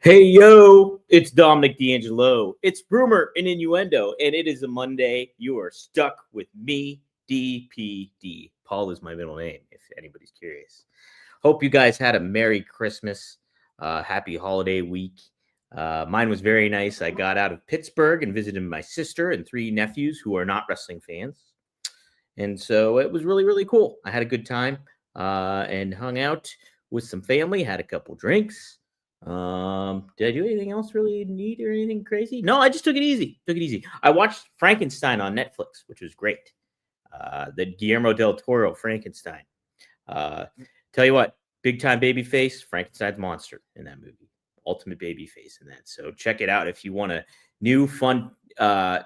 Hey, yo, it's Dominic D'Angelo. It's Rumor and Innuendo, and it is a Monday. You are stuck with me, DPD. Paul is my middle name, if anybody's curious. Hope you guys had a Merry Christmas, happy holiday week. Mine was very nice. I got out of Pittsburgh and visited my sister and three nephews who are not wrestling fans. And so it was really, really cool. I had a good time and hung out with some family, had a couple drinks. Did I do anything else really neat or anything crazy? No, I just took it easy. I watched Frankenstein on Netflix, which was great. The Guillermo del Toro Frankenstein. Tell you what, big time baby face, Frankenstein's monster in that movie. Ultimate baby face in that. So check it out if you want a new fun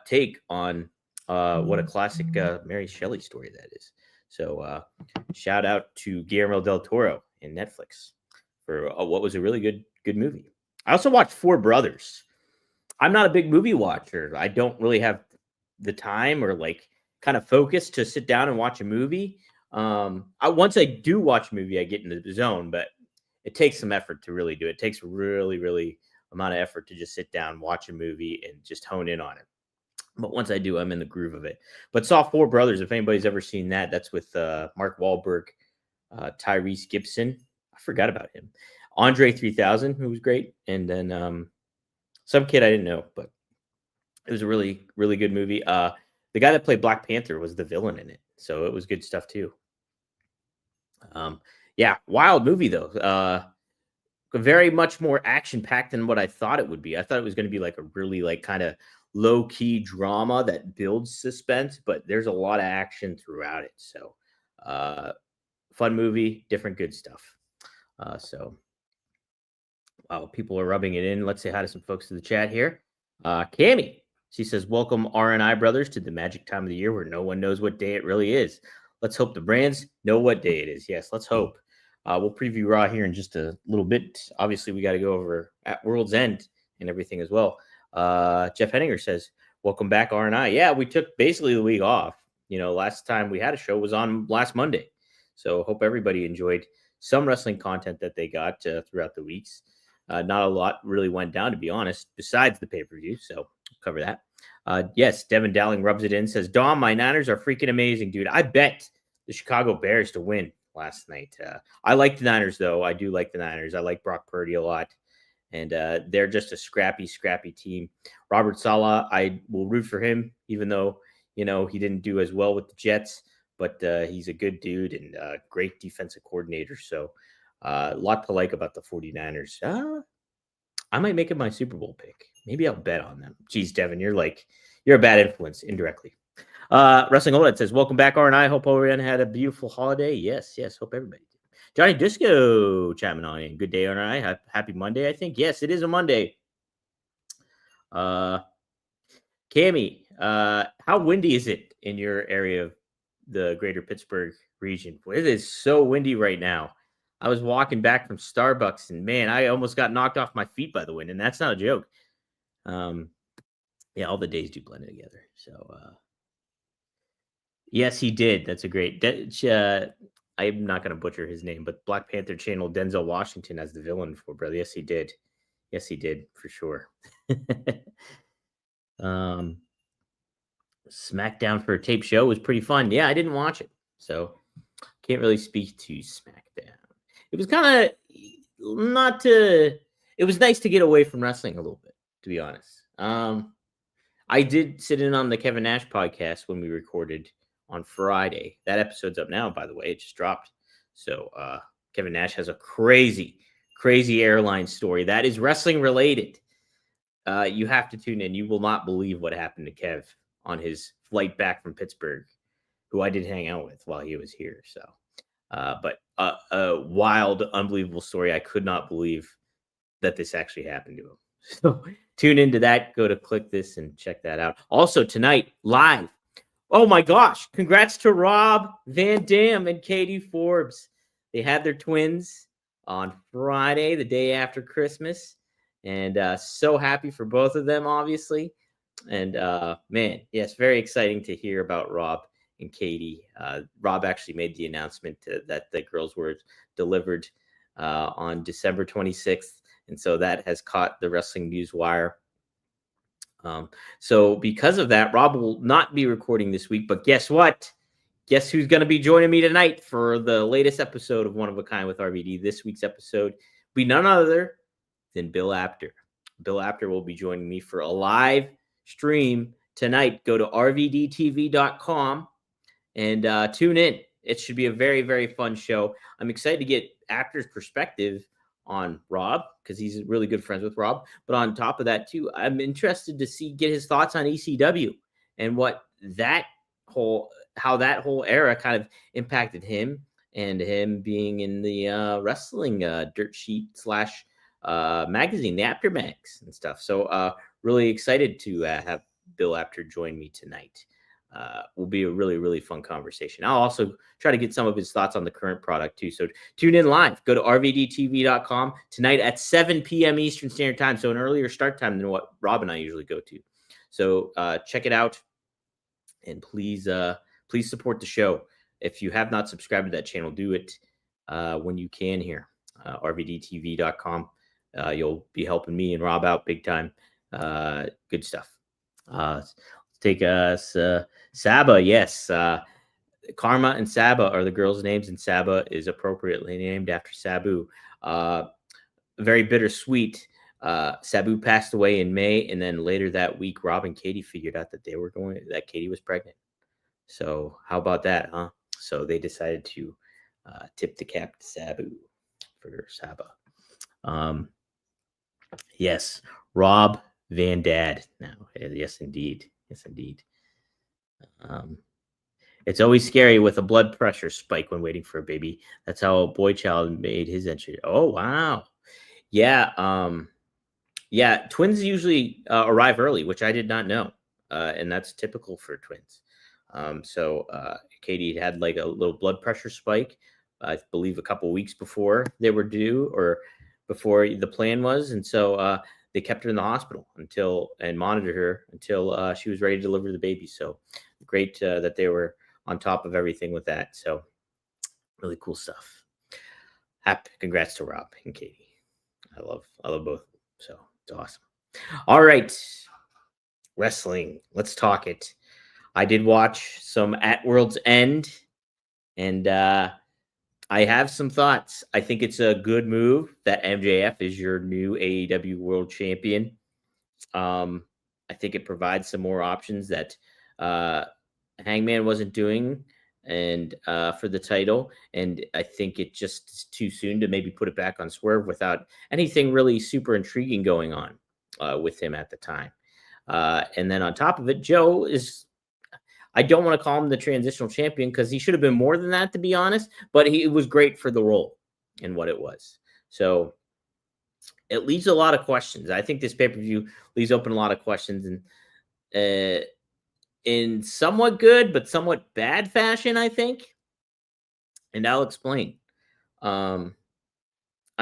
take on what a classic Mary Shelley story that is. So shout out to Guillermo del Toro in Netflix for what was a really good movie. I also watched Four Brothers. I'm not a big movie watcher. I don't really have the time or like kind of focus to sit down and watch a movie. Once I do watch a movie, I get into the zone, but it takes some effort to really do it. It takes really amount of effort to just sit down, watch a movie, and just hone in on it. But once I do, I'm in the groove of it. But saw Four Brothers. If anybody's ever seen that, that's with Mark Wahlberg, Tyrese Gibson. I forgot about him. Andre 3000, who was great. And then some kid I didn't know, but it was a really, really good movie. The guy that played Black Panther was the villain in it. So it was good stuff too. Yeah, wild movie though. Very much more action-packed than what I thought it would be. I thought it was going to be like a really like kind of low-key drama that builds suspense, but there's a lot of action throughout it. So fun movie, different good stuff. So wow, people are rubbing it in. Let's say hi to some folks in the chat here. Cammie, she says, welcome R&I brothers to the magic time of the year where no one knows what day it really is. Let's hope the brands know what day it is. Yes, let's hope. We'll preview Raw here in just a little bit. Obviously, we got to go over at World's End and everything as well. Jeff Henninger says, welcome back, R&I. Yeah, we took basically the week off. You know, last time we had a show was on last Monday. So hope everybody enjoyed some wrestling content that they got throughout the weeks. Not a lot really went down, to be honest, besides the pay-per-view. So we'll cover that. Yes, Devin Dowling rubs it in, says, Dom, my Niners are freaking amazing, dude. I bet the Chicago Bears to win last night. I like the Niners, though. I do like the Niners. I like Brock Purdy a lot. And they're just a scrappy team. Robert Saleh, I will root for him, even though, you know, he didn't do as well with the Jets. But he's a good dude and great defensive coordinator. So a lot to like about the 49ers. I might make it my Super Bowl pick. Maybe I'll bet on them. Geez, Devin, you're a bad influence indirectly. Wrestling OLED says, welcome back, R&I. Hope everyone had a beautiful holiday. Yes. Hope everybody did. Johnny Disco chiming on in. Good day, R&I. Happy Monday, I think. Yes, it is a Monday. Cammie, how windy is it in your area of the greater Pittsburgh region? It is so windy right now. I was walking back from Starbucks and man, I almost got knocked off my feet by the wind, and that's not a joke. Yeah, all the days do blend together. So yes, he did. That's a great I'm not gonna butcher his name, but Black Panther channel Denzel Washington as the villain for brother. Yes, he did for sure. SmackDown for a tape show was pretty fun. Yeah, I didn't watch it, so can't really speak to SmackDown. It was kind of it was nice to get away from wrestling a little bit, to be honest. I did sit in on the Kevin Nash podcast when we recorded on Friday. That episode's up now, by the way. It just dropped. So Kevin Nash has a crazy airline story that is wrestling related. You have to tune in. You will not believe what happened to Kev on his flight back from Pittsburgh, who I did hang out with while he was here. So, but a wild, unbelievable story. I could not believe that this actually happened to him. So tune into that. Go to click this and check that out. Also tonight, live. Oh my gosh. Congrats to Rob Van Dam and Katie Forbes. They had their twins on Friday, the day after Christmas. And so happy for both of them, obviously. And man, yes, very exciting to hear about Rob and Katie. Rob actually made the announcement that the girls were delivered on December 26th. And so that has caught the Wrestling News Wire. So because of that, Rob will not be recording this week. But guess what? Guess who's going to be joining me tonight for the latest episode of One of a Kind with RVD? This week's episode will be none other than Bill Apter. Bill Apter will be joining me for a live stream tonight. Go to rvdtv.com and tune in. It should be a very, very fun show. I'm excited to get Apter's perspective on Rob because he's really good friends with Rob. But on top of that, too, I'm interested to get his thoughts on ECW and how that whole era kind of impacted him and him being in the wrestling dirt sheet slash magazine, the Apter Mags and stuff. So really excited to have Bill Apter join me tonight. Will be a really, really fun conversation. I'll also try to get some of his thoughts on the current product too. So tune in live. Go to rvdtv.com tonight at 7 p.m. Eastern Standard Time. So an earlier start time than what Rob and I usually go to. So check it out. And please support the show. If you have not subscribed to that channel, do it when you can here. rvdtv.com. You'll be helping me and Rob out big time. Good stuff. Take us Saba. Yes, Karma and Saba are the girls' names, and Saba is appropriately named after Sabu. Very bittersweet. Sabu passed away in May, and then later that week, Rob and Katie figured out that that Katie was pregnant. So how about that, huh? So they decided to tip the cap to Sabu for Saba. Yes, Rob Van Dad now. Yes, indeed. Yes, indeed. It's always scary with a blood pressure spike when waiting for a baby. That's how a boy child made his entry. Oh, wow. Yeah. Yeah. Twins usually arrive early, which I did not know. And that's typical for twins. So Katie had like a little blood pressure spike, I believe a couple weeks before they were due or before the plan was. And so they kept her in the hospital and monitored her until she was ready to deliver the baby. So great that they were on top of everything with that. So really cool stuff. Congrats to Rob and Katie. I love both. So it's awesome. All right. Wrestling. Let's talk it. I did watch some at World's End, and I have some thoughts. I think it's a good move that MJF is your new AEW World Champion. I think it provides some more options that Hangman wasn't doing, and for the title. And I think it just is too soon to maybe put it back on Swerve without anything really super intriguing going on with him at the time. And then on top of it, Joe is. I don't want to call him the transitional champion because he should have been more than that, to be honest. But he was great for the role and what it was. So it leaves a lot of questions. I think this pay-per-view leaves open a lot of questions, and in somewhat good but somewhat bad fashion, I think. And I'll explain. I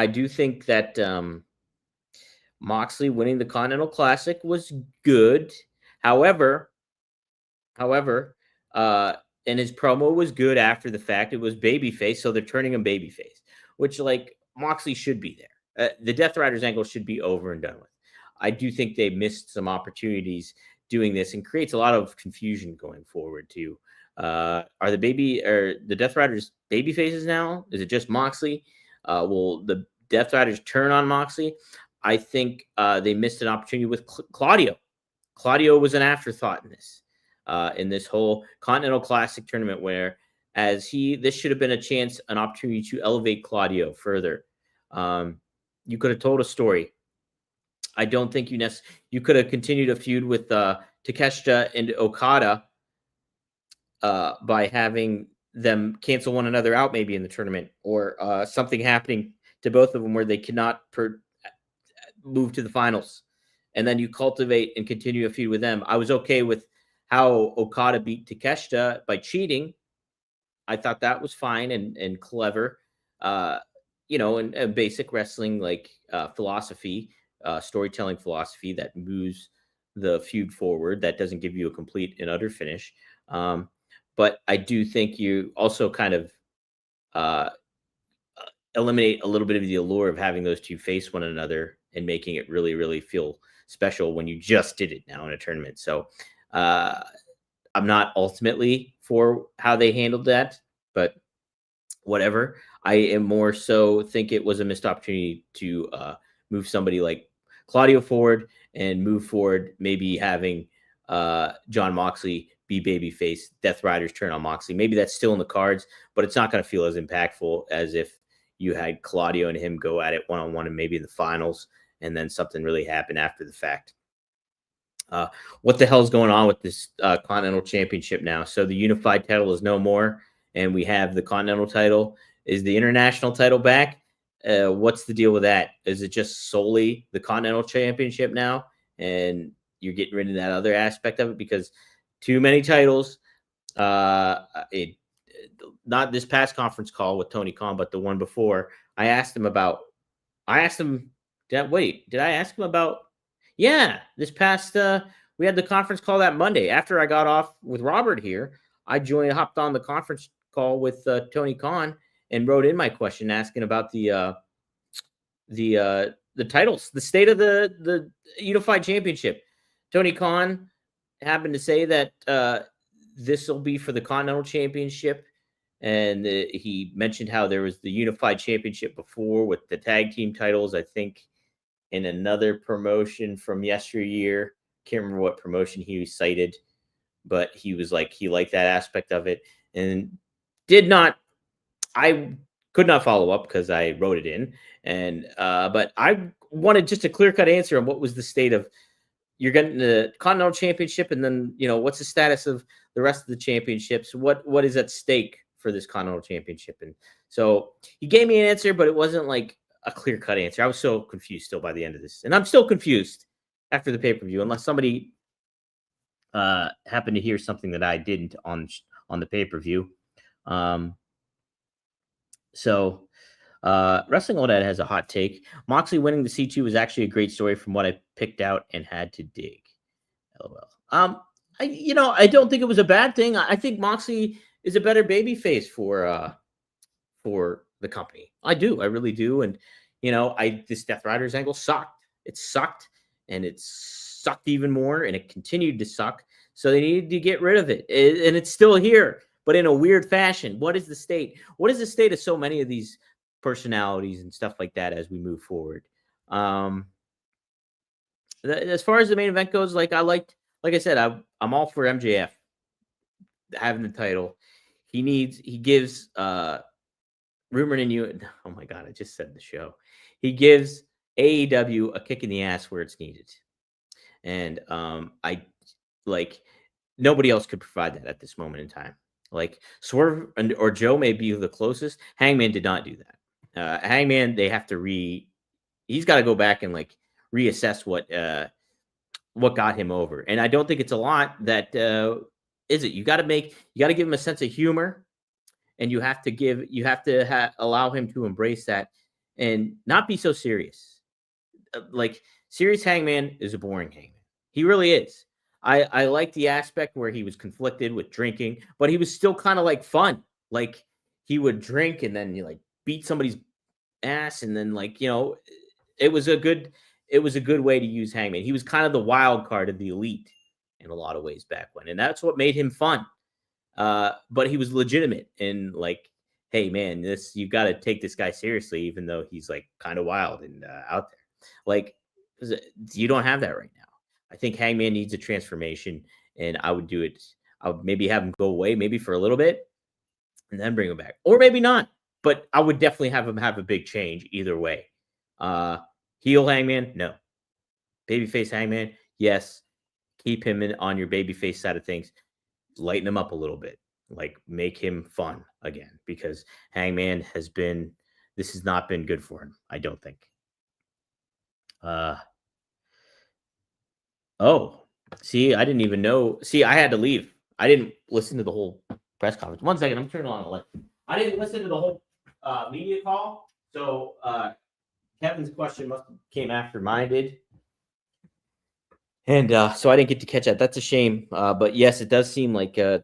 do think that Moxley winning the Continental Classic was good. However, and his promo was good after the fact. It was babyface, so they're turning him babyface, which like Moxley should be there. The Death Riders angle should be over and done with. I do think they missed some opportunities doing this and creates a lot of confusion going forward too. Are the Death Riders baby faces now? Is it just Moxley? Will the Death Riders turn on Moxley? I think they missed an opportunity with Claudio. Claudio was an afterthought in this whole Continental Classic tournament, where this should have been an opportunity to elevate Claudio further. You could have told a story. I don't think you could have continued a feud with Takeshita and Okada by having them cancel one another out maybe in the tournament, or something happening to both of them where they cannot move to the finals. And then you cultivate and continue a feud with them. I was okay with how Okada beat Takeshita by cheating. I thought that was fine and clever, and basic wrestling like philosophy, storytelling philosophy that moves the feud forward. That doesn't give you a complete and utter finish. But I do think you also kind of eliminate a little bit of the allure of having those two face one another and making it really, really feel special when you just did it now in a tournament. So uh, I'm not ultimately for how they handled that, but whatever. I am more so think it was a missed opportunity to move somebody like Claudio forward and move forward, maybe having John Moxley be babyface, Death Rider's turn on Moxley. Maybe that's still in the cards, but it's not going to feel as impactful as if you had Claudio and him go at it one on one and maybe in the finals, and then something really happened after the fact. Uh, what the hell's going on with this Continental Championship now? So the unified title is no more, and we have the Continental title. Is the international title back? What's the deal with that? Is it just solely the Continental Championship now, and you're getting rid of that other aspect of it because too many titles? It not this past conference call with Tony Khan, but the one before. I asked him about. I asked him. Did I ask him about? Yeah, this past we had the conference call that Monday after I got off with Robert here. I hopped on the conference call with Tony Khan and wrote in my question asking about the titles, the state of the unified championship. Tony Khan happened to say that this will be for the Continental Championship, and he mentioned how there was the unified championship before with the tag team titles. I think in another promotion from yesteryear. Can't remember what promotion he cited, but he was like he liked that aspect of it and did not. I could not follow up because I wrote it in, and but I wanted just a clear cut answer on what was the state of you're getting the Continental Championship, and then what's the status of the rest of the championships? What is at stake for this Continental Championship? And so he gave me an answer, but it wasn't like a clear cut answer. I was so confused still by the end of this, and I'm still confused after the pay per view, unless somebody happened to hear something that I didn't on the pay per view. So Wrestling Odad has a hot take. Moxley winning the C2 was actually a great story from what I picked out and had to dig. LOL. I don't think it was a bad thing. I think Moxley is a better babyface for the company. I do. I really do. And this Death Riders angle sucked. It sucked, and it sucked even more, and it continued to suck. So they needed to get rid of it, and it's still here, but in a weird fashion. What is the state? What is the state of so many of these personalities and stuff like that as we move forward? As far as the main event goes, like I said, I'm all for MJF having the title. He gives Rumor and you. Oh my god, I just said the show. He gives AEW a kick in the ass where it's needed, and I like nobody else could provide that at this moment in time. Like Swerve or Joe may be the closest. Hangman did not do that. Hangman, they have to he's got to go back and like reassess what got him over. And I don't think it's a lot that is it. You got to give him a sense of humor, and you have to allow him to embrace that and not be so serious. Like serious Hangman is a boring Hangman. He really is. I like the aspect where he was conflicted with drinking, but he was still kind of like fun. Like he would drink and then like beat somebody's ass, and then it was a good way to use Hangman. He was kind of the wild card of the elite in a lot of ways back when, and that's what made him fun. But he was legitimate and like, hey man, you got to take this guy seriously, even though he's like kind of wild and out there. Like you don't have that right now. I think Hangman needs a transformation, and I would do it. I would maybe have him go away, maybe for a little bit, and then bring him back, or maybe not. But I would definitely have him have a big change either way. Heel Hangman, no. Babyface Hangman, yes. Keep him on your babyface side of things. Lighten him up a little bit. Like make him fun again, because Hangman this has not been good for him, I don't think. Oh, see, I didn't even know. See, I had to leave. I didn't listen to the whole press conference. 1 second, I'm turning on the light. I didn't listen to the whole media call, so Kevin's question must have came after mine did. And so I didn't get to catch that. That's a shame. But yes, it does seem like there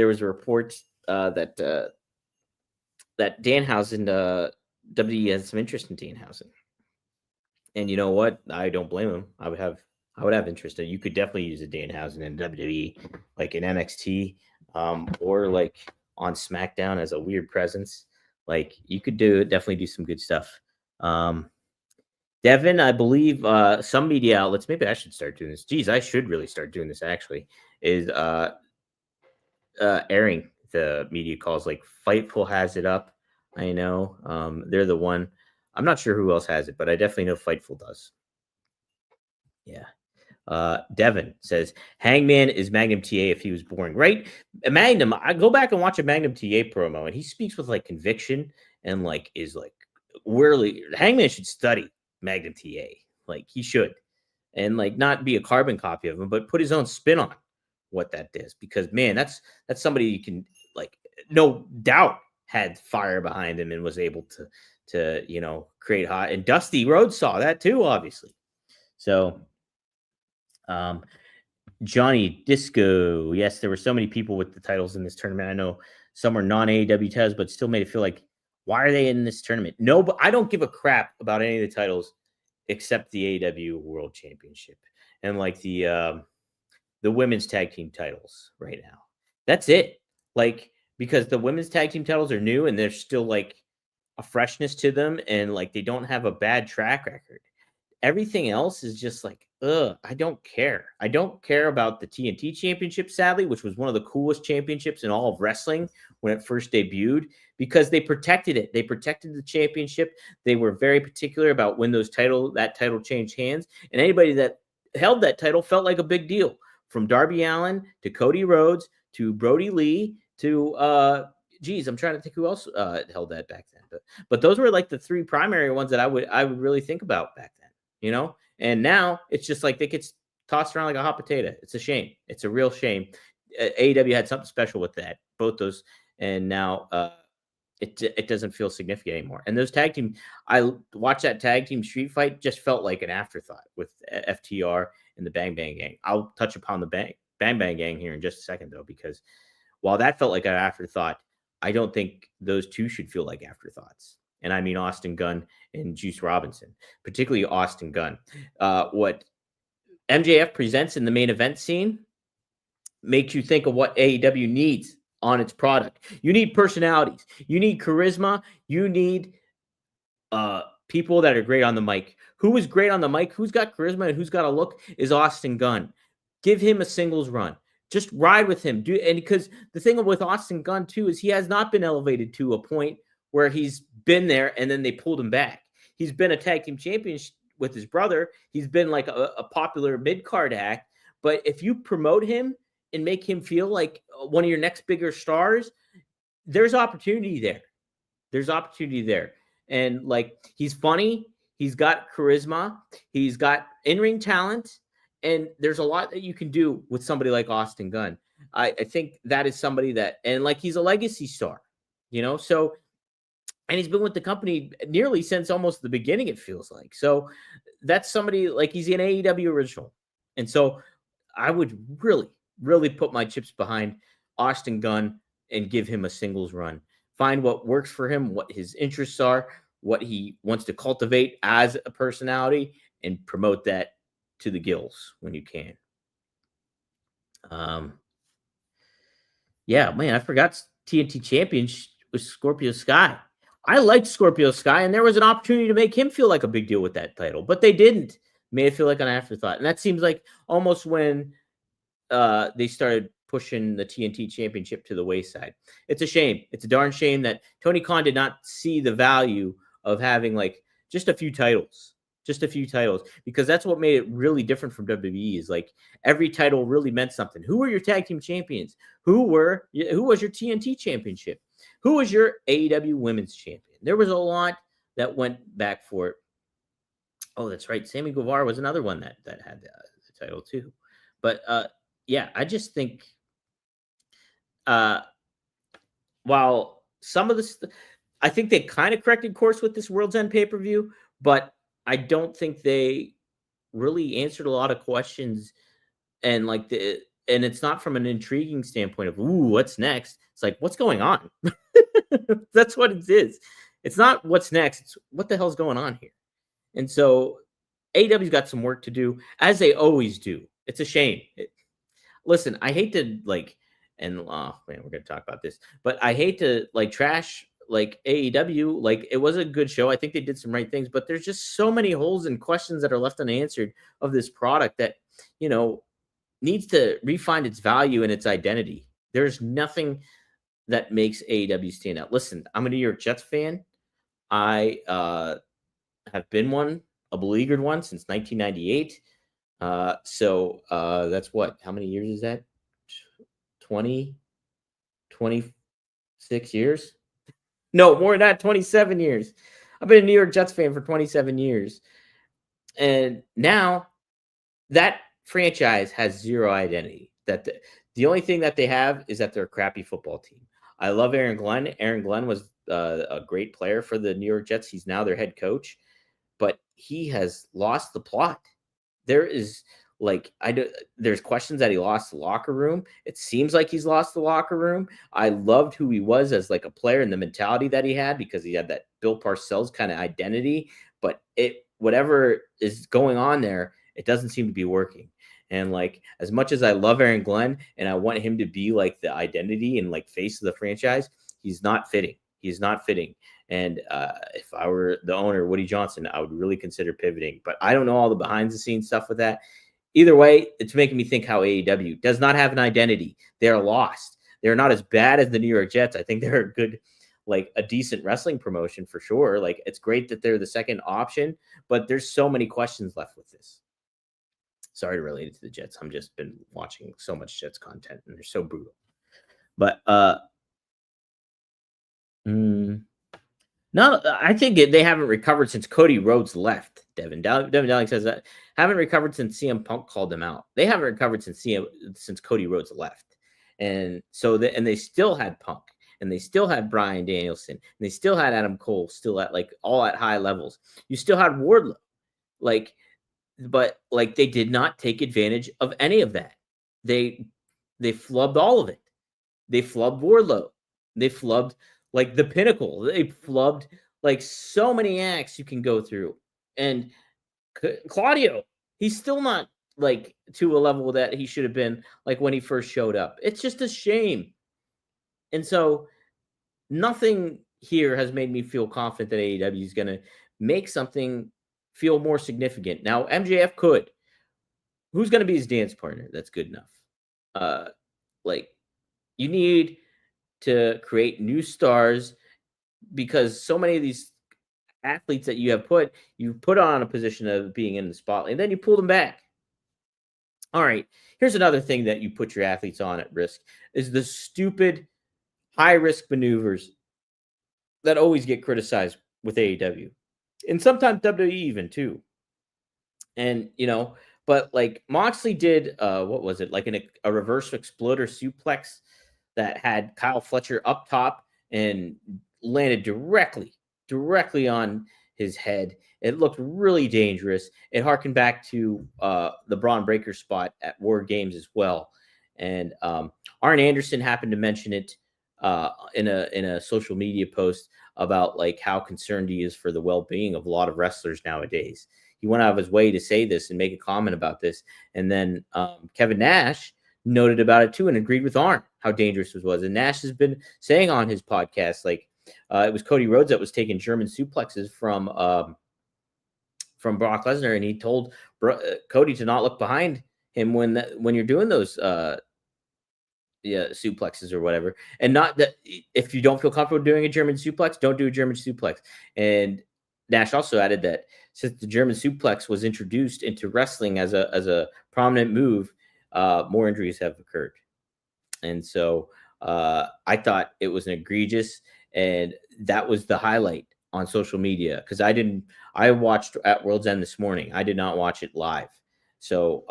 was a report that Danhausen WWE has some interest in Danhausen. And you know what? I don't blame him. I would have interest in. You could definitely use a Danhausen in WWE, like in NXT, or like on SmackDown as a weird presence. Like you could definitely do some good stuff. Um, Devin, I believe some media outlets. Maybe I should start doing this. Geez, I should really start doing this. Actually, is airing the media calls. Like Fightful has it up. I know they're the one. I'm not sure who else has it, but I definitely know Fightful does. Yeah. Devin says Hangman is Magnum TA if he was boring, right? Magnum, I go back and watch a Magnum TA promo, and he speaks with like conviction and like is like really Hangman should study Magnum TA, like he should, and like not be a carbon copy of him, but put his own spin on what that is, because man, that's somebody you can like no doubt had fire behind him and was able to create hot, and Dusty Rhodes saw that too, obviously. So um, Johnny Disco. Yes, there were so many people with the titles in this tournament. I know some are non AEW titles, but still made it feel like, why are they in this tournament? No, but I don't give a crap about any of the titles except the AEW World Championship and like the women's tag team titles right now. That's it. Like, because the women's tag team titles are new and there's still like a freshness to them, and like they don't have a bad track record. Everything else is just like, ugh, I don't care. I don't care about the TNT championship, sadly, which was one of the coolest championships in all of wrestling when it first debuted, because they protected it. They protected the championship. They were very particular about when that title changed hands. And anybody that held that title felt like a big deal. From Darby Allin to Cody Rhodes to Brody Lee to I'm trying to think who else held that back then. But those were like the three primary ones that I would really think about back then. And now it's just like they get tossed around like a hot potato. It's a shame. It's a real shame. AEW had something special with that, both those, and now it doesn't feel significant anymore. And those tag team, I watched that tag team street fight, just felt like an afterthought with FTR and the Bang Bang Gang. I'll touch upon the Bang Bang Gang here in just a second, though, because while that felt like an afterthought, I don't think those two should feel like afterthoughts. And I mean Austin Gunn and Juice Robinson, particularly Austin Gunn. What MJF presents in the main event scene makes you think of what AEW needs on its product. You need personalities. You need charisma. You need people that are great on the mic. Who is great on the mic, who's got charisma, and who's got a look is Austin Gunn. Give him a singles run. Just ride with him. And because the thing with Austin Gunn, too, is he has not been elevated to a point where he's been there and then they pulled him back. He's been a tag team champion with his brother. He's been like a popular mid-card act. But if you promote him and make him feel like one of your next bigger stars, there's opportunity there. There's opportunity there. And like, he's funny. He's got charisma. He's got in-ring talent. And there's a lot that you can do with somebody like Austin Gunn. I think that is somebody that, and like, he's a legacy star, so, and he's been with the company nearly since almost the beginning, it feels like. So that's somebody like, he's an AEW original. And so I would really, really put my chips behind Austin Gunn and give him a singles run. Find what works for him, what his interests are, what he wants to cultivate as a personality, and promote that to the gills when you can. Yeah, man, I forgot TNT champion was Scorpio Sky. I liked Scorpio Sky, and there was an opportunity to make him feel like a big deal with that title, but they didn't. Made it feel like an afterthought. And that seems like almost when they started pushing the TNT championship to the wayside. It's a shame. It's a darn shame that Tony Khan did not see the value of having like just a few titles. Because that's what made it really different from WWE. Is like every title really meant something. Who were your tag team champions? Who was your TNT championship? Who was your AEW women's champion? There was a lot that went back for it. Oh, that's right. Sammy Guevara was another one that had the title too. But yeah, I just think while some of this, I think they kind of corrected course with this World's End pay-per-view, but I don't think they really answered a lot of questions, and and it's not from an intriguing standpoint of, ooh, what's next? It's like, what's going on? That's what it is. It's not what's next. It's what the hell's going on here. And so AEW's got some work to do, as they always do. It's a shame. Listen, I hate to like, and oh man, we're gonna talk about this, but I hate to like trash like AEW. Like it was a good show. I think they did some right things, but there's just so many holes and questions that are left unanswered of this product that you know needs to refine its value and its identity. There's nothing that makes AEW stand out. Listen, I'm a New York Jets fan. I have been one, a beleaguered one since 1998. That's what? How many years is that? 20, 26 years? No, more than that, 27 years. I've been a New York Jets fan for 27 years. And now that franchise has zero identity. That the only thing that they have is that they're a crappy football team. I love Aaron Glenn. Aaron Glenn was a great player for the New York Jets. He's now their head coach, but he has lost the plot. There is like there's questions that he lost the locker room. It seems like he's lost the locker room. I loved who he was as like a player and the mentality that he had because he had that Bill Parcells kind of identity, but whatever is going on there, it doesn't seem to be working. And like as much as I love Aaron Glenn and I want him to be like the identity and like face of the franchise, he's not fitting. He's not fitting. And if I were the owner, Woody Johnson, I would really consider pivoting. But I don't know all the behind the scenes stuff with that. Either way, it's making me think how AEW does not have an identity. They're lost. They're not as bad as the New York Jets. I think they're a good, like a decent wrestling promotion for sure. Like it's great that they're the second option, but there's so many questions left with this. Sorry to relate it to the Jets. I'm just been watching so much Jets content and they're so brutal. But no, I think they haven't recovered since Cody Rhodes left. Devin Dowling says that haven't recovered since CM Punk called them out. They haven't recovered since Cody Rhodes left, and so they still had Punk, and they still had Bryan Danielson, and they still had Adam Cole, still at like all at high levels. You still had Wardlow, but they did not take advantage of any of that. They flubbed all of it. They flubbed Wardlow. They flubbed like the Pinnacle. They flubbed like so many acts you can go through. And Claudio, he's still not like to a level that he should have been like when he first showed up. It's just a shame. And so nothing here has made me feel confident that AEW is going to make something feel more significant. Now, MJF could. Who's going to be his dance partner? That's good enough. You need to create new stars because so many of these athletes that you put on a position of being in the spotlight, and then you pull them back. All right, here's another thing that you put your athletes on at risk is the stupid high-risk maneuvers that always get criticized with AEW. And sometimes WWE even too. And, but like Moxley did, what was it? Like a reverse exploder suplex that had Kyle Fletcher up top and landed directly on his head. It looked really dangerous. It harkened back to the Braun Breaker spot at War Games as well. And Arn Anderson happened to mention it in a social media post about like how concerned he is for the well-being of a lot of wrestlers nowadays. He went out of his way to say this and make a comment about this. And then Kevin Nash noted about it too and agreed with Arn how dangerous it was. And Nash has been saying on his podcast, like it was Cody Rhodes that was taking German suplexes from Brock Lesnar, and he told Cody to not look behind him when you're doing those suplexes or whatever, and not that if you don't feel comfortable doing a German suplex, don't do a German suplex. And Nash also added that since the German suplex was introduced into wrestling as a prominent move, more injuries have occurred. And so I thought it was an egregious, and that was the highlight on social media because I watched at World's End this morning. I did not watch it live. So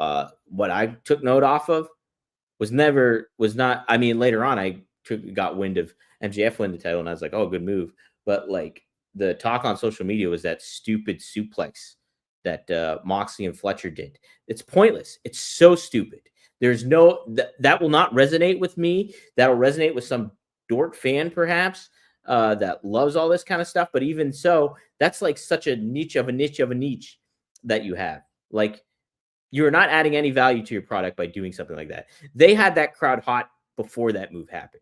what I took note off of I mean, later on I got wind of MJF win the title and I was like, oh, good move. But like the talk on social media was that stupid suplex that Moxley and Fletcher did. It's pointless. It's so stupid. There's that will not resonate with me. That'll resonate with some dork fan perhaps. that loves all this kind of stuff. But even so, that's like such a niche of a niche of a niche that you have. Like, you're not adding any value to your product by doing something like that. They had that crowd hot before that move happened.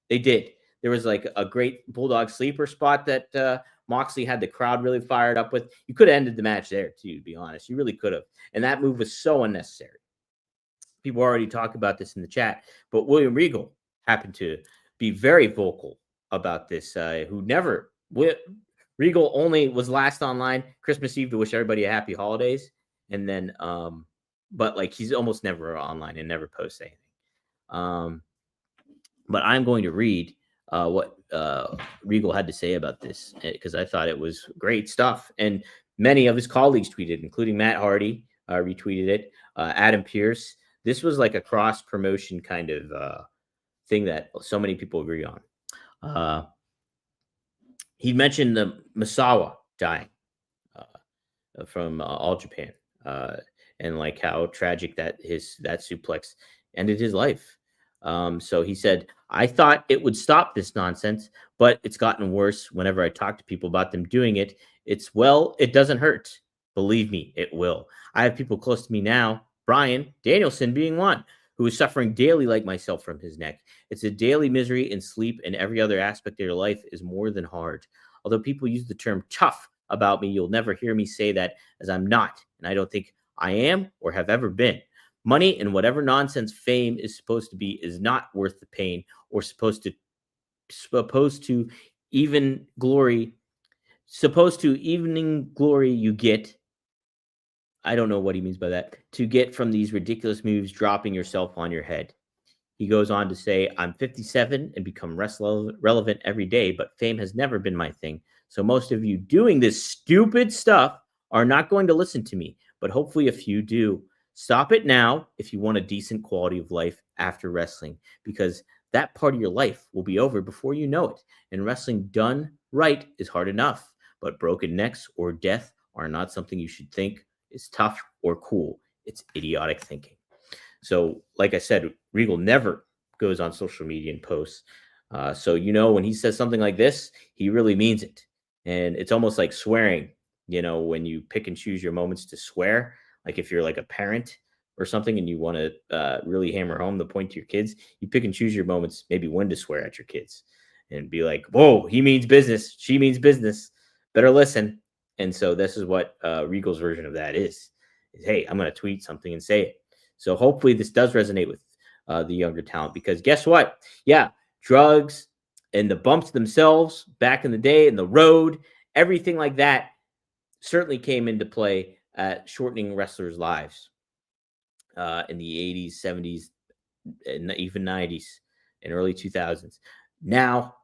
They did. There was like a great Bulldog sleeper spot that Moxley had the crowd really fired up with. You could have ended the match there, too, to be honest. You really could have. And that move was so unnecessary. People already talk about this in the chat, but William Regal happened to be very vocal about this. Regal only was last online Christmas Eve to wish everybody a happy holidays, and then but like he's almost never online and never posts anything. But I'm going to read what Regal had to say about this because I thought it was great stuff, and many of his colleagues tweeted, including Matt Hardy retweeted it, Adam Pearce. This was like a cross promotion kind of thing that so many people agree on. He mentioned the Misawa dying from All Japan, and like how tragic that suplex ended his life. So he said, I thought it would stop this nonsense, but it's gotten worse whenever I talk to people about them doing it. It doesn't hurt. Believe me, it will. I have people close to me now, Brian Danielson being one, who is suffering daily like myself from his neck. It's a daily misery in sleep, and every other aspect of your life is more than hard. Although people use the term tough about me, you'll never hear me say that, as I'm not, and I don't think I am or have ever been. Money and whatever nonsense fame is supposed to be is not worth the pain or supposed to evening glory you get. I don't know what he means by that. To get from these ridiculous moves dropping yourself on your head. He goes on to say, I'm 57 and become relevant every day, but fame has never been my thing. So most of you doing this stupid stuff are not going to listen to me, but hopefully a few do. Stop it now if you want a decent quality of life after wrestling, because that part of your life will be over before you know it. And wrestling done right is hard enough, but broken necks or death are not something you should think is tough or cool. It's idiotic thinking. So, like I said, Regal never goes on social media and posts. So, when he says something like this, he really means it. And it's almost like swearing, when you pick and choose your moments to swear. Like if you're like a parent or something and you want to really hammer home the point to your kids, you pick and choose your moments, maybe when to swear at your kids and be like, whoa, he means business. She means business. Better listen. And so this is what Regal's version of that is, hey, I'm going to tweet something and say it. So hopefully this does resonate with the younger talent, because guess what? Yeah, drugs and the bumps themselves back in the day and the road, everything like that certainly came into play at shortening wrestlers' lives in the 80s, 70s, and even 90s and early 2000s. Now,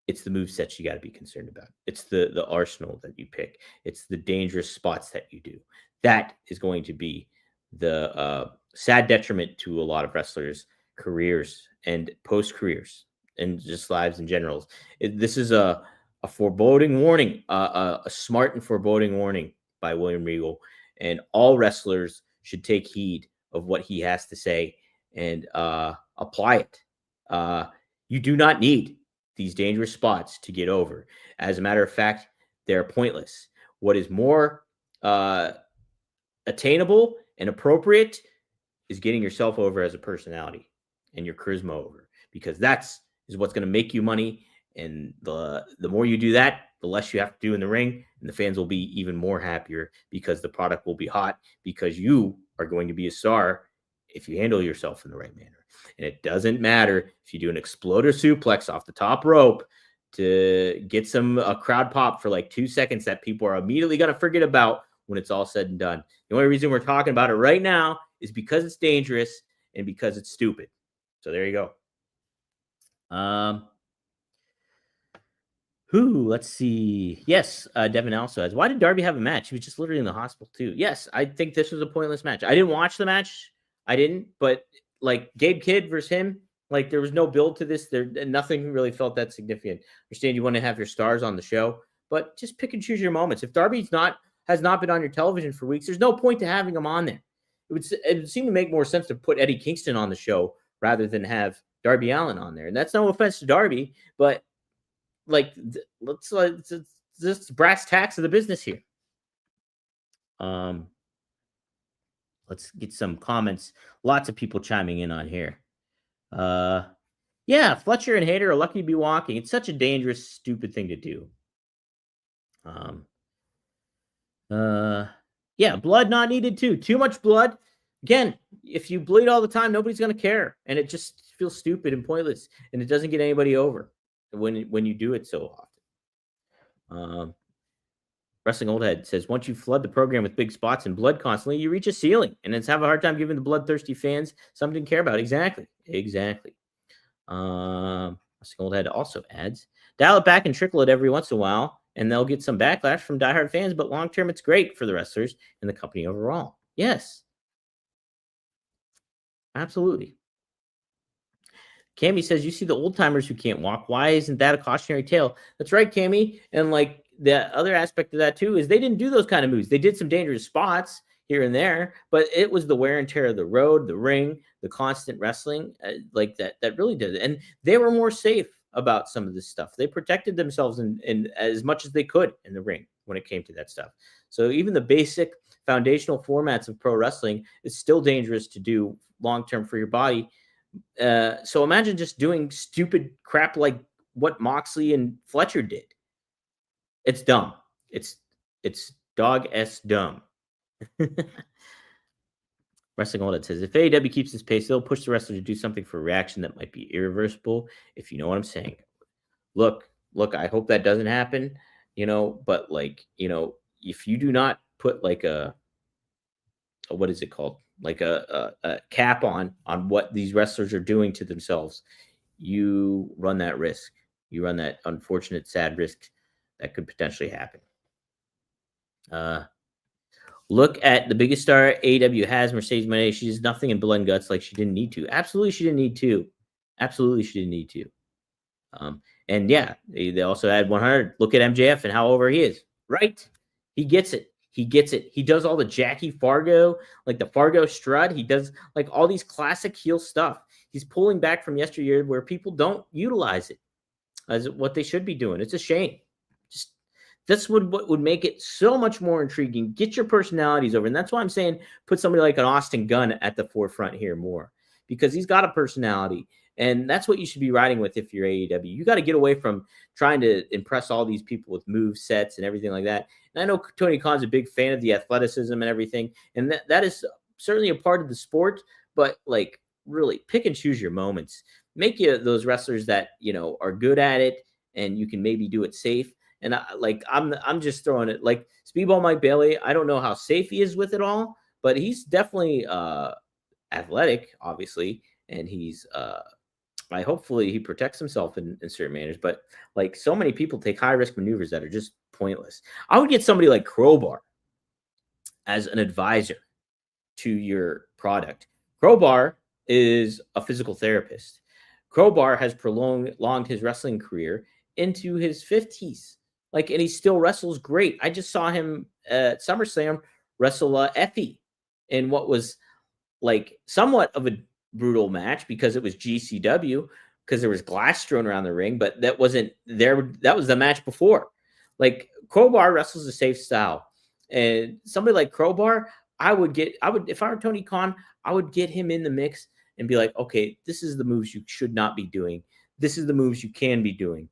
it's the movesets you got to be concerned about. It's the arsenal that you pick. It's the dangerous spots that you do. That is going to be the sad detriment to a lot of wrestlers' careers and post-careers and just lives in general. This is a foreboding warning, a smart and foreboding warning by William Regal. And all wrestlers should take heed of what he has to say and apply it. You do not need these dangerous spots to get over. As a matter of fact, they're pointless. What is more attainable and appropriate is getting yourself over as a personality and your charisma over, because is what's going to make you money. And the more you do that, the less you have to do in the ring, and the fans will be even more happier because the product will be hot, because you are going to be a star if you handle yourself in the right manner. And it doesn't matter if you do an exploder suplex off the top rope to get a crowd pop for like 2 seconds that people are immediately going to forget about when it's all said and done. The only reason we're talking about it right now is because it's dangerous and because it's stupid. So there you go. Let's see. Yes, Devin also has. Why did Darby have a match? He was just literally in the hospital too. Yes, I think this was a pointless match. I didn't watch the match. I didn't, but like Gabe Kidd versus him, like there was no build to this. Nothing really felt that significant. I understand you want to have your stars on the show, but just pick and choose your moments. If Darby's has not been on your television for weeks, there's no point to having him on there. It would seem to make more sense to put Eddie Kingston on the show rather than have Darby Allin on there. And that's no offense to Darby, but let's this brass tacks of the business here. Um, let's get some comments. Lots of people chiming in on here. Yeah, Fletcher and Hayter are lucky to be walking. It's such a dangerous, stupid thing to do. Um, yeah, blood not needed too. Too much blood. Again, if you bleed all the time, nobody's gonna care, and it just feels stupid and pointless, and it doesn't get anybody over when you do it so often. Wrestling Old Head says once you flood the program with big spots and blood constantly, you reach a ceiling, and it's have a hard time giving the bloodthirsty fans something to care about. Exactly. Wrestling Old Head also adds, dial it back and trickle it every once in a while, and they'll get some backlash from diehard fans, but long term, it's great for the wrestlers and the company overall. Yes, absolutely. Cammy says, you see the old timers who can't walk. Why isn't that a cautionary tale? That's right, Cammy. And like the other aspect of that too is they didn't do those kind of moves. They did some dangerous spots here and there, but it was the wear and tear of the road, the ring, the constant wrestling like that really did it. And they were more safe about some of this stuff. They protected themselves in as much as they could in the ring when it came to that stuff. So even the basic foundational formats of pro wrestling is still dangerous to do long term for your body. So imagine just doing stupid crap like what Moxley and Fletcher did. It's dumb. It's dog s dumb. Wrestling All That says if AEW keeps this pace, they'll push the wrestler to do something for a reaction that might be irreversible. If you know what I'm saying. Look. I hope that doesn't happen. But if you do not put like a what is it called? Like a cap on what these wrestlers are doing to themselves, you run that risk. You run that unfortunate, sad risk that could potentially happen. Look at the biggest star AEW has, Mercedes Moné. She does nothing in blood and guts like she didn't need to. Absolutely, she didn't need to. And yeah, they also had 100. Look at MJF and how over he is. Right? He gets it. He does all the Jackie Fargo, like the Fargo strut. He does like all these classic heel stuff. He's pulling back from yesteryear where people don't utilize it as what they should be doing. It's a shame. Just that's what would make it so much more intriguing. Get your personalities over. And that's why I'm saying put somebody like an Austin Gunn at the forefront here more because he's got a personality. And that's what you should be riding with if you're AEW. You got to get away from trying to impress all these people with move sets and everything like that. And I know Tony Khan's a big fan of the athleticism and everything. And that is certainly a part of the sport. But like really pick and choose your moments. Make you those wrestlers that, are good at it and you can maybe do it safe. And I'm just throwing it like Speedball Mike Bailey. I don't know how safe he is with it all, but he's definitely athletic, obviously. And he's hopefully he protects himself in certain manners, but like so many people take high risk maneuvers that are just pointless. I would get somebody like Crowbar as an advisor to your product. Crowbar is a physical therapist. Crowbar has prolonged his wrestling career into his 50s. And he still wrestles great. I just saw him at SummerSlam wrestle Effie in what was like somewhat of a brutal match because it was GCW because there was glass strewn around the ring, but that wasn't there. That was the match before. Like Crowbar wrestles a safe style, and somebody like Crowbar, if I were Tony Khan, I would get him in the mix and be like, okay, this is the moves you should not be doing. This is the moves you can be doing.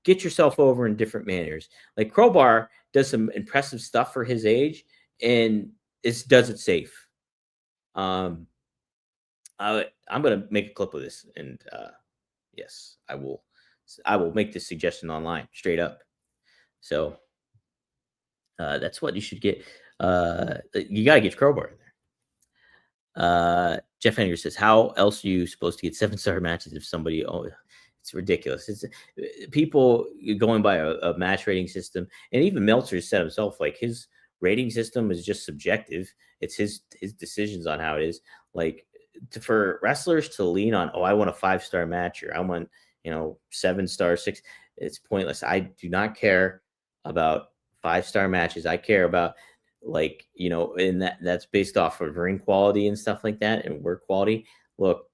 Get yourself over in different manners. Like Crowbar does some impressive stuff for his age, and does it safe. I'm going to make a clip of this, and yes, I will make this suggestion online straight up. So that's what you should get. You got to get Crowbar in there. Jeff Henry says, how else are you supposed to get 7-star matches if somebody, it's ridiculous. It's people going by a match rating system, and even Meltzer said himself, like his rating system is just subjective. It's his decisions on how it is. Like, for wrestlers to lean on, I want a 5-star match or I want, 7-star, 6, it's pointless. I do not care about 5-star matches. I care about and that's based off of ring quality and stuff like that and work quality. Look,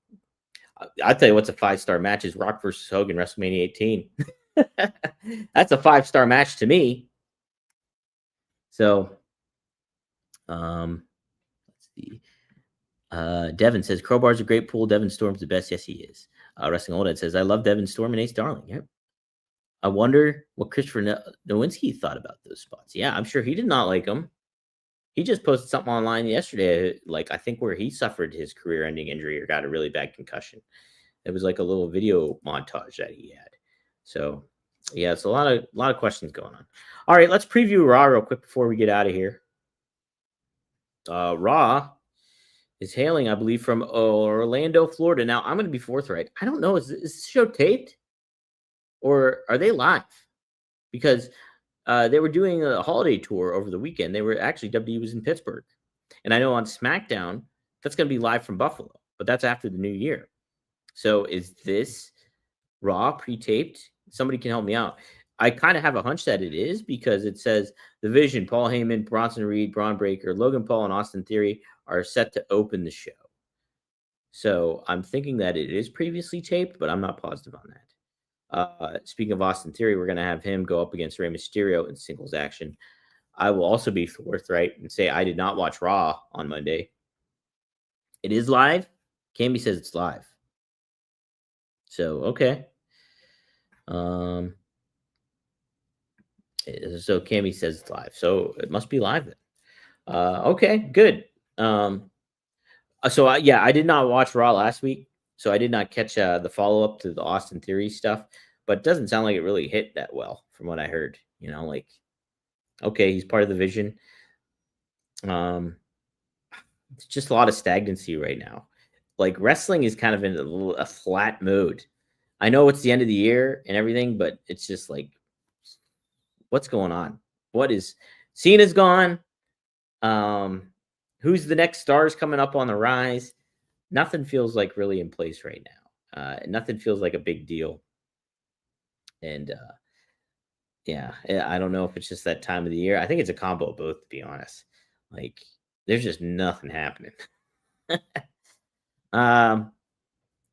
I'll tell you what's a 5-star match is Rock versus Hogan, WrestleMania 18. That's a 5-star match to me. So, let's see. Devin says Crowbar's a great pool. Devin Storm's the best. Yes, he is. Wrestling Old Ed says I love Devin Storm and Ace Darling. Yep. I wonder what Christopher Nowinski thought about those spots. Yeah, I'm sure he did not like them. He just posted something online yesterday, like I think where he suffered his career-ending injury or got a really bad concussion. It was like a little video montage that he had. So, yeah, it's a lot of questions going on. All right, let's preview Raw real quick before we get out of here. Raw is hailing, I believe, from Orlando, Florida. Now, I'm going to be forthright. I don't know. Is this show taped or are they live? Because they were doing a holiday tour over the weekend. They were actually, WWE was in Pittsburgh. And I know on SmackDown, that's going to be live from Buffalo, but that's after the new year. So is this Raw pre-taped? Somebody can help me out. I kind of have a hunch that it is because it says The Vision, Paul Heyman, Bronson Reed, Braun Breaker, Logan Paul, and Austin Theory are set to open the show. So I'm thinking that it is previously taped, but I'm not positive on that. Speaking of Austin Theory, we're going to have him go up against Rey Mysterio in singles action. I will also be forthright and say I did not watch Raw on Monday. It is live. Cammy says it's live. So, okay. So Cammy says it's live. So it must be live then. Okay, good. Yeah, I did not watch Raw last week, so I did not catch the follow-up to the Austin Theory stuff, but it doesn't sound like it really hit that well from what I heard. You know, like, okay, he's part of the Vision. It's just a lot of stagnancy right now. Like, wrestling is kind of in a flat mode. I know it's the end of the year and everything, but it's just like, what's going on? What is Cena's gone? Who's the next stars coming up on the rise? Nothing feels like really in place right now. Nothing feels like a big deal. And yeah, I don't know if it's just that time of the year. I think it's a combo of both, to be honest. Like, there's just nothing happening.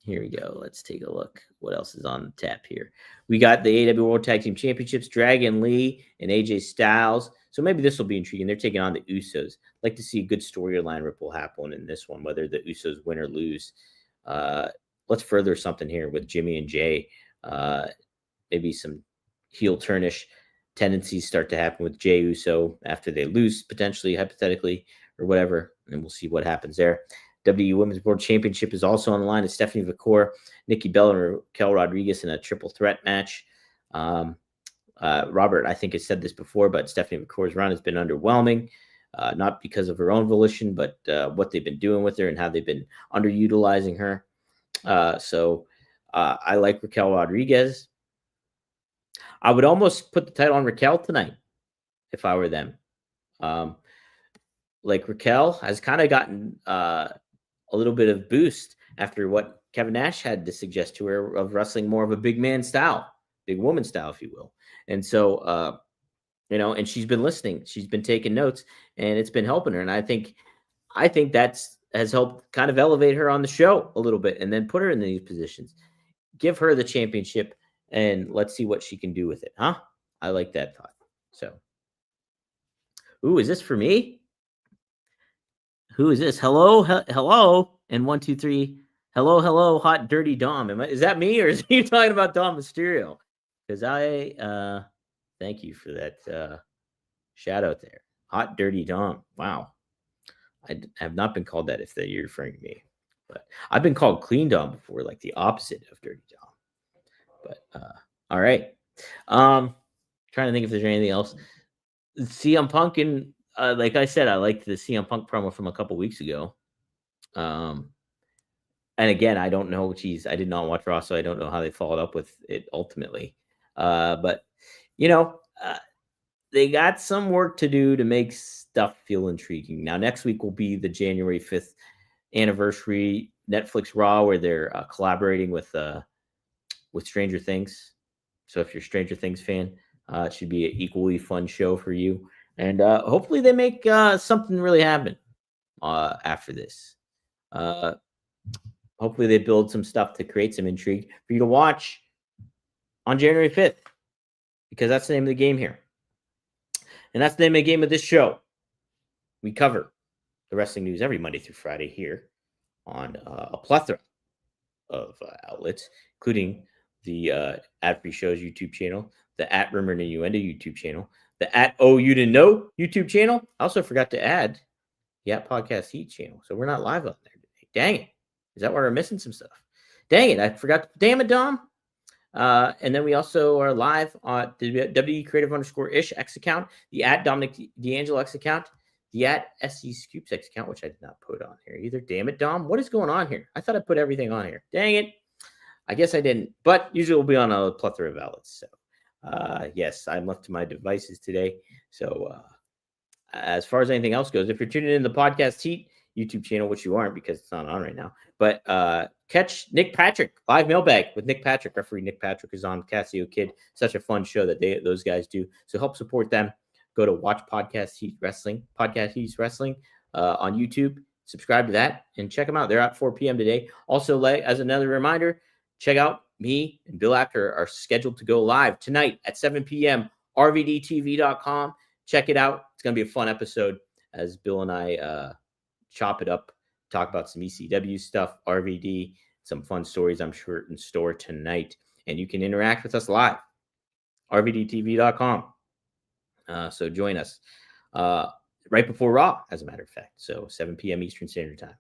Here we go. Let's take a look. What else is on the tap here? We got the AEW World Tag Team Championships, Dragon Lee and AJ Styles. So maybe this will be intriguing. They're taking on the Usos. Like to see a good storyline ripple happen in this one, whether the Usos win or lose. Let's further something here with Jimmy and Jay. Maybe some heel turnish tendencies start to happen with Jay Uso after they lose, potentially, hypothetically, or whatever. And we'll see what happens there. WWE Women's World Championship is also on the line. It's Stephanie Vacour, Nikki Bella, and Raquel Rodriguez in a triple threat match. Robert, I think, has said this before, but Stephanie Vacour's run has been underwhelming, not because of her own volition, but what they've been doing with her and how they've been underutilizing her. So I like Raquel Rodriguez. I would almost put the title on Raquel tonight if I were them. Like, Raquel has kind of gotten a little bit of boost after what Kevin Nash had to suggest to her of wrestling more of a big man style, big woman style, if you will. And so, and she's been listening, she's been taking notes, and it's been helping her. And I think has helped kind of elevate her on the show a little bit and then put her in these positions. Give her the championship and let's see what she can do with it. Huh? I like that thought. So, is this for me? Who is this? Hello, hello, and 1, 2, 3. Hello, hot dirty Dom. Is that me, or is he talking about Dom Mysterio? Because I thank you for that shout out there. Hot dirty Dom. Wow, I have not been called that if you're referring to me, but I've been called Clean Dom before, like the opposite of dirty Dom. But all right, trying to think if there's anything else. CM Punk and like I said, I liked the CM Punk promo from a couple weeks ago. And again, I don't know. I did not watch Raw, so I don't know how they followed up with it ultimately. But they got some work to do to make stuff feel intriguing. Now, next week will be the January 5th anniversary Netflix Raw, where they're collaborating with Stranger Things. So if you're a Stranger Things fan, it should be an equally fun show for you. And hopefully they make something really happen after this. Hopefully they build some stuff to create some intrigue for you to watch on January 5th. because that's the name of the game here. And that's the name of the game of this show. We cover the wrestling news every Monday through Friday here on a plethora of outlets, including the Ad-Free Shows YouTube channel, the at Rumor and Innuendo YouTube channel, the at Oh You Didn't Know YouTube channel. I also forgot to add the at Podcast Heat channel. So we're not live on there today. Dang it. Is that why we're missing some stuff? Dang it. I forgot. Damn it, Dom. And then we also are live on the WE Creative _ish X account, the at Dominic D'Angelo X account, the at SC Scoops X account, which I did not put on here either. Damn it, Dom. What is going on here? I thought I put everything on here. Dang it. I guess I didn't. But usually we'll be on a plethora of outlets. So, yes, I'm left to my devices today. So, as far as anything else goes, if you're tuning in the Podcast Heat YouTube channel, which you aren't because it's not on right now, but catch Nick Patrick live mailbag with Nick Patrick. Referee Nick Patrick is on Casio Kid. Such a fun show that those guys do. So help support them. Go to watch Podcast Heat Wrestling on YouTube. Subscribe to that and check them out. They're at 4 p.m. today. Also, as another reminder, check out me and Bill Acker are scheduled to go live tonight at 7 p.m. RVDTV.com. Check it out. It's going to be a fun episode as Bill and I chop it up, talk about some ECW stuff, RVD, some fun stories I'm sure in store tonight. And you can interact with us live, RVDTV.com. So join us right before Raw, as a matter of fact. So 7 p.m. Eastern Standard Time.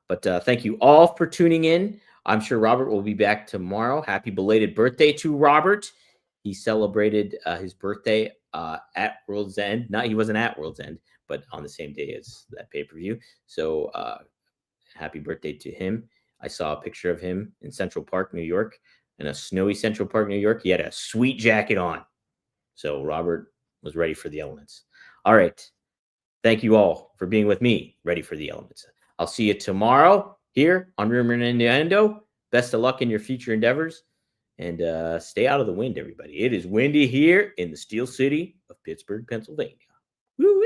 But thank you all for tuning in. I'm sure Robert will be back tomorrow. Happy belated birthday to Robert. He celebrated his birthday at World's End. He wasn't at World's End, but on the same day as that pay-per-view. So happy birthday to him. I saw a picture of him in Central Park, New York, in a snowy Central Park, New York. He had a sweet jacket on. So Robert was ready for the elements. All right. Thank you all for being with me, ready for the elements. I'll see you tomorrow here on Rumor and Innuendo. Best of luck in your future endeavors. And stay out of the wind, everybody. It is windy here in the Steel City of Pittsburgh, Pennsylvania. Woo-wee.